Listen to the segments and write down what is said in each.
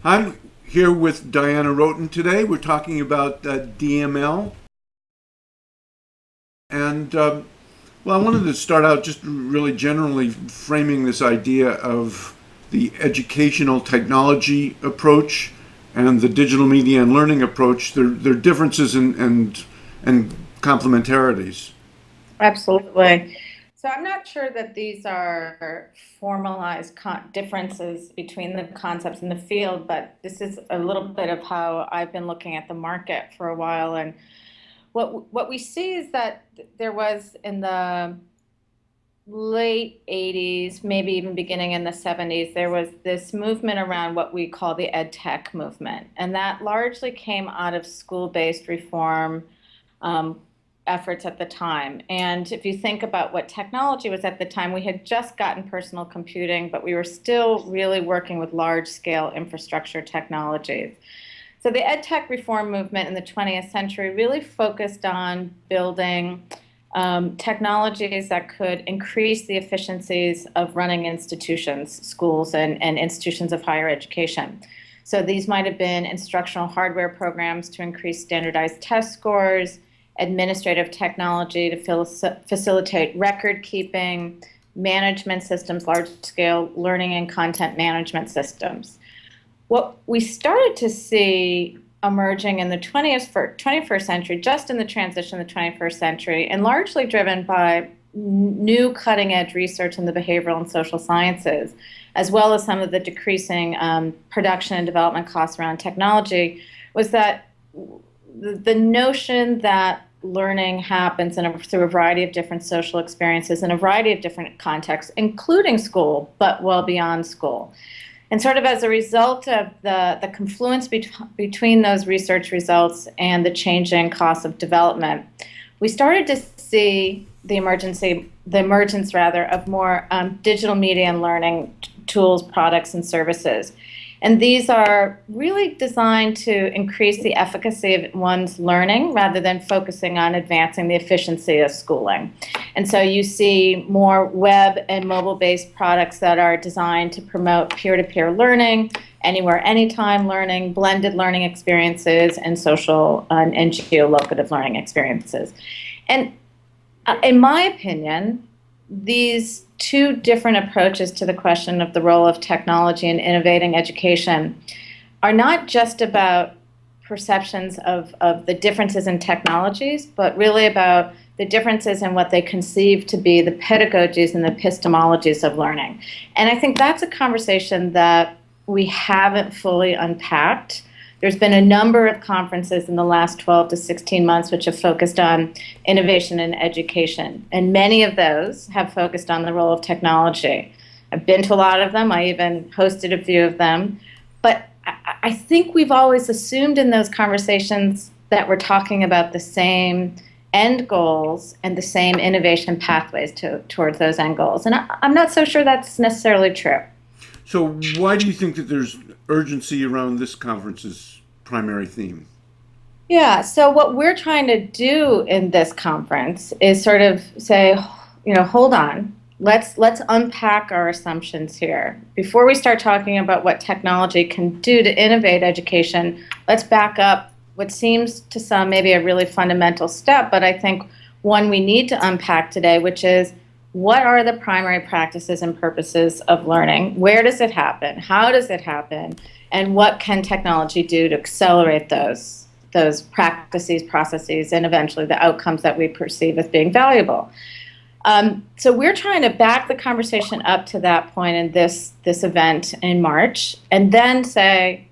I'm here with Diana Roten today. We're talking about DML. And, I wanted to start out just really generally framing this idea of the educational technology approach and the digital media and learning approach. There are differences and complementarities. Absolutely. So I'm not sure that these are formalized differences between the concepts in the field, but this is a little bit of how I've been looking at the market for a while. And what we see is that there was in the late 80s, maybe even beginning in the 70s, there was this movement around what we call the ed tech movement. And that largely came out of school-based reform um, efforts at the time. And if you think about what technology was at the time, we had just gotten personal computing, but we were still really working with large scale infrastructure technologies. So the ed tech reform movement in the 20th century really focused on building technologies that could increase the efficiencies of running institutions, schools, and institutions of higher education. So these might have been instructional hardware programs to increase standardized test scores, administrative technology to facilitate record keeping, management systems, large scale learning and content management systems. What we started to see emerging in the 21st century, just in the transition of the 21st century, and largely driven by new cutting edge research in the behavioral and social sciences, as well as some of the decreasing production and development costs around technology, was that the notion that learning happens through a variety of different social experiences in a variety of different contexts, including school, but well beyond school. And sort of as a result of the confluence between those research results and the changing costs of development, we started to see the emergence rather of more digital media and learning tools, products, and services. And these are really designed to increase the efficacy of one's learning rather than focusing on advancing the efficiency of schooling. And so you see more web and mobile-based products that are designed to promote peer-to-peer learning, anywhere, anytime learning, blended learning experiences, and social and geolocative learning experiences. And in my opinion, these two different approaches to the question of the role of technology in innovating education are not just about perceptions of the differences in technologies, but really about the differences in what they conceive to be the pedagogies and the epistemologies of learning. And I think that's a conversation that we haven't fully unpacked. There's been a number of conferences in the last 12 to 16 months which have focused on innovation in education, and many of those have focused on the role of technology. I've been to a lot of them. I even hosted a few of them. But I think we've always assumed in those conversations that we're talking about the same end goals and the same innovation pathways towards those end goals. And I'm not so sure that's necessarily true. So, why do you think that there's urgency around this conference's primary theme? Yeah, so what we're trying to do in this conference is sort of say, hold on. Let's unpack our assumptions here. Before we start talking about what technology can do to innovate education, let's back up what seems to some maybe a really fundamental step, but I think one we need to unpack today, which is what are the primary practices and purposes of learning? Where does it happen? How does it happen? And what can technology do to accelerate those practices, processes, and eventually the outcomes that we perceive as being valuable? So we're trying to back the conversation up to that point in this event in March, and then say,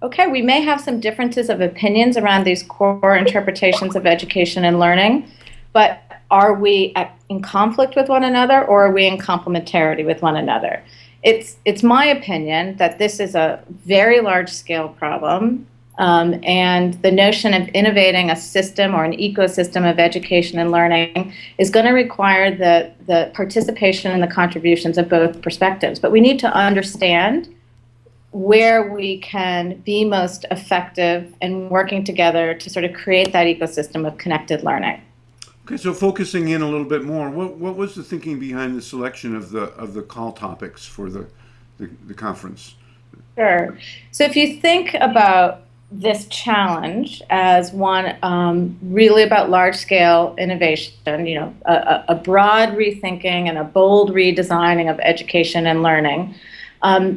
okay, we may have some differences of opinions around these core interpretations of education and learning, but are we in conflict with one another, or are we in complementarity with one another? It's my opinion that this is a very large-scale problem, and the notion of innovating a system or an ecosystem of education and learning is going to require the participation and the contributions of both perspectives. But we need to understand where we can be most effective in working together to sort of create that ecosystem of connected learning. Okay, so focusing in a little bit more, what was the thinking behind the selection of the call topics for the conference? Sure. So if you think about this challenge as one really about large scale innovation, a broad rethinking and a bold redesigning of education and learning,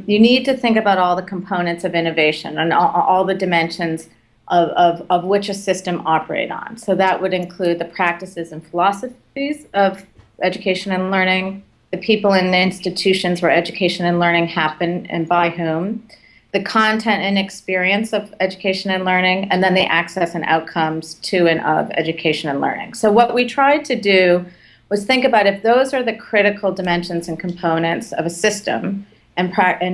you need to think about all the components of innovation and all the dimensions of which a system operate on. So that would include the practices and philosophies of education and learning, the people and the institutions where education and learning happen and by whom, the content and experience of education and learning, and then the access and outcomes to and of education and learning. So what we tried to do was think about if those are the critical dimensions and components of a system and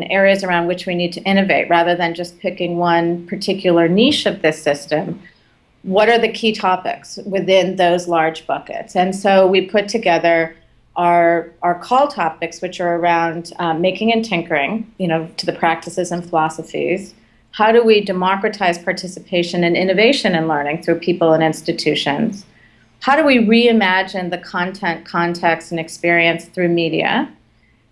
areas around which we need to innovate, rather than just picking one particular niche of this system, what are the key topics within those large buckets? And so we put together our call topics, which are around making and tinkering, to the practices and philosophies. How do we democratize participation and innovation in learning through people and institutions? How do we reimagine the content, context, and experience through media?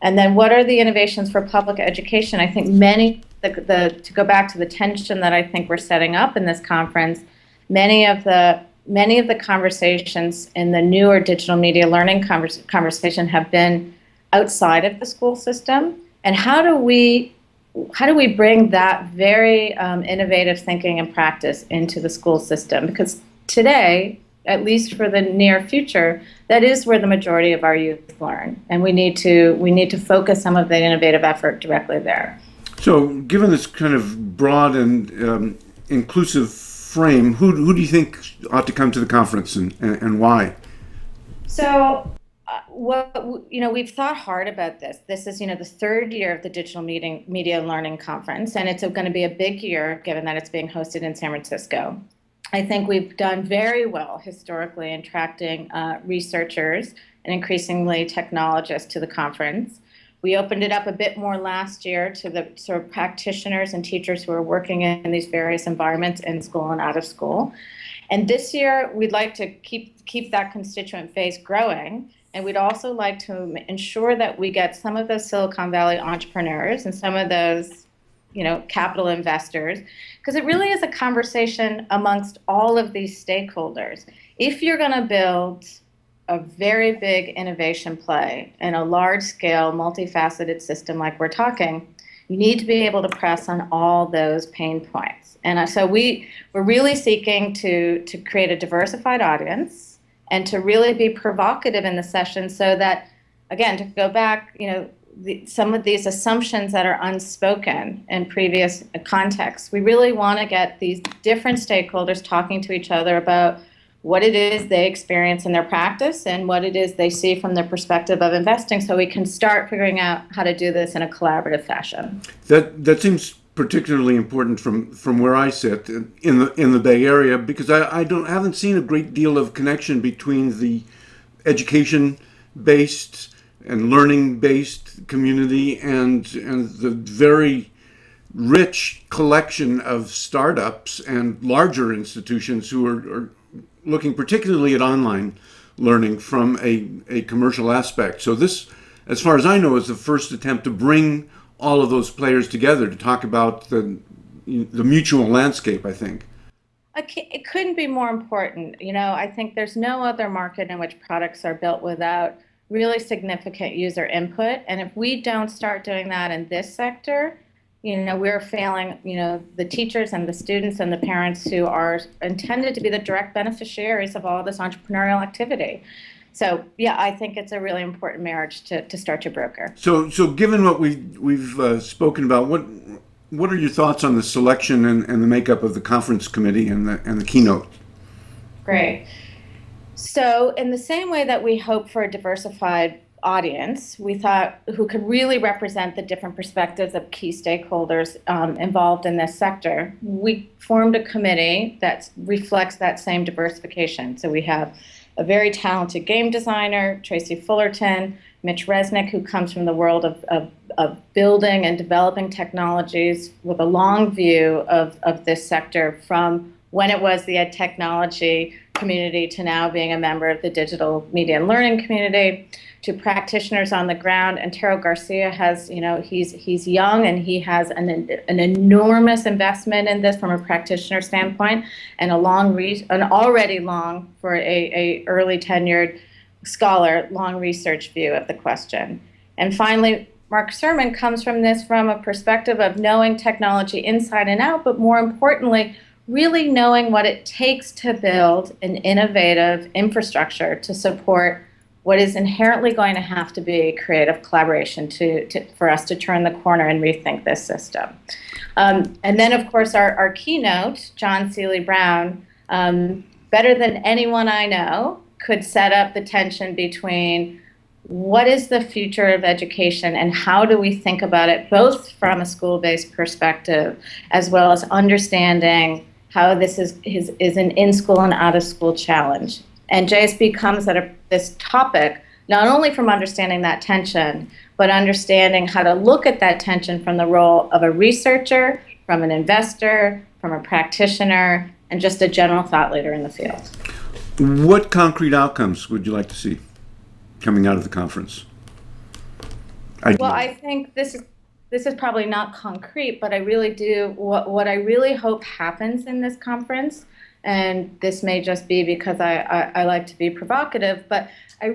And then what are the innovations for public education? I think to go back to the tension that I think we're setting up in this conference, many of the conversations in the newer digital media learning conversation have been outside of the school system. And how do we bring that very innovative thinking and practice into the school system? Because today, at least for the near future, that is where the majority of our youth learn, and we need to focus some of the innovative effort directly there. So, given this kind of broad and inclusive frame, who do you think ought to come to the conference, and why? So, we've thought hard about this. This is, the third year of the Digital Media Learning Conference, and it's going to be a big year given that it's being hosted in San Francisco. I think we've done very well historically in attracting researchers and increasingly technologists to the conference. We opened it up a bit more last year to the sort of practitioners and teachers who are working in these various environments in school and out of school. And this year, we'd like to keep that constituent base growing. And we'd also like to ensure that we get some of those Silicon Valley entrepreneurs and some of those capital investors, because it really is a conversation amongst all of these stakeholders. If you're going to build a very big innovation play in a large-scale, multifaceted system like we're talking, you need to be able to press on all those pain points. And so we're really seeking to create a diversified audience and to really be provocative in the session so that, again, to go back, some of these assumptions that are unspoken in previous contexts. We really want to get these different stakeholders talking to each other about what it is they experience in their practice and what it is they see from their perspective of investing, so we can start figuring out how to do this in a collaborative fashion. That seems particularly important from where I sit in the Bay Area, because I haven't seen a great deal of connection between the education-based and learning-based community and the very rich collection of startups and larger institutions who are looking particularly at online learning from a commercial aspect. So this, as far as I know, is the first attempt to bring all of those players together to talk about the mutual landscape, I think. It couldn't be more important. I think there's no other market in which products are built without really significant user input. And if we don't start doing that in this sector, we're failing, the teachers and the students and the parents who are intended to be the direct beneficiaries of all this entrepreneurial activity. So, yeah, I think it's a really important marriage to start to broker. So given what we've spoken about, what are your thoughts on the selection and the makeup of the conference committee and the keynote? Great. So in the same way that we hope for a diversified audience, we thought who could really represent the different perspectives of key stakeholders involved in this sector, we formed a committee that reflects that same diversification. So we have a very talented game designer, Tracy Fullerton, Mitch Resnick, who comes from the world of building and developing technologies with a long view of this sector from when it was the ed technology community to now being a member of the digital media and learning community, to practitioners on the ground. And Tero Garcia has, he's young and he has an enormous investment in this from a practitioner standpoint, and an already long, for a early tenured scholar, long research view of the question. And finally, Mark Surman comes from this from a perspective of knowing technology inside and out, but more importantly, really knowing what it takes to build an innovative infrastructure to support what is inherently going to have to be creative collaboration for us to turn the corner and rethink this system. And then, of course, our keynote, John Seely Brown, better than anyone I know, could set up the tension between what is the future of education and how do we think about it, both from a school-based perspective as well as understanding how this is an in-school and out-of-school challenge. And JSB comes at this topic not only from understanding that tension, but understanding how to look at that tension from the role of a researcher, from an investor, from a practitioner, and just a general thought leader in the field. What concrete outcomes would you like to see coming out of the conference? Well, I think this is probably not concrete, but I really do, what I really hope happens in this conference, and this may just be because I like to be provocative, but I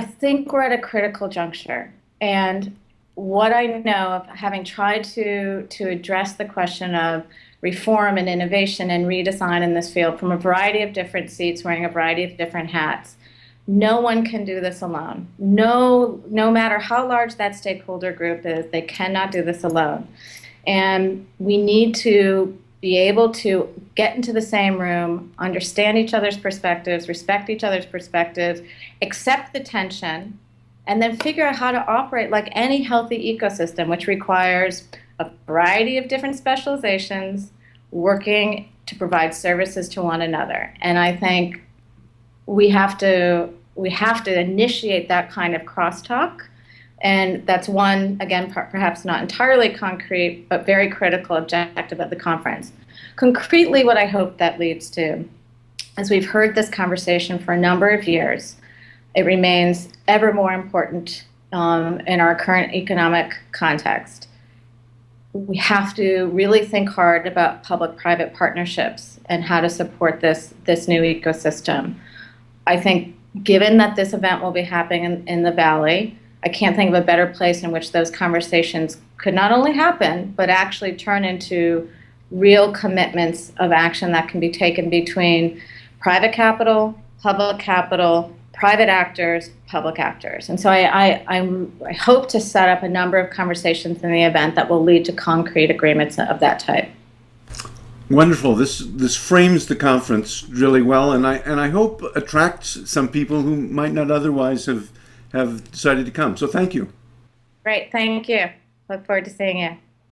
think we're at a critical juncture. And what I know of having tried to address the question of reform and innovation and redesign in this field from a variety of different seats, wearing a variety of different hats, no one can do this alone. No matter how large that stakeholder group is, they cannot do this alone. And we need to be able to get into the same room, understand each other's perspectives, respect each other's perspectives, accept the tension, and then figure out how to operate like any healthy ecosystem, which requires a variety of different specializations working to provide services to one another. And I think we have to initiate that kind of crosstalk. And that's one, again, perhaps not entirely concrete, but very critical objective of the conference. Concretely, what I hope that leads to, as we've heard this conversation for a number of years, it remains ever more important in our current economic context. We have to really think hard about public-private partnerships and how to support this new ecosystem. I think given that this event will be happening in the Valley, I can't think of a better place in which those conversations could not only happen, but actually turn into real commitments of action that can be taken between private capital, private actors, public actors. And so I hope to set up a number of conversations in the event that will lead to concrete agreements of that type. Wonderful. This frames the conference really well, and I hope attracts some people who might not otherwise have decided to come. So thank you. Great. Thank you. Look forward to seeing you.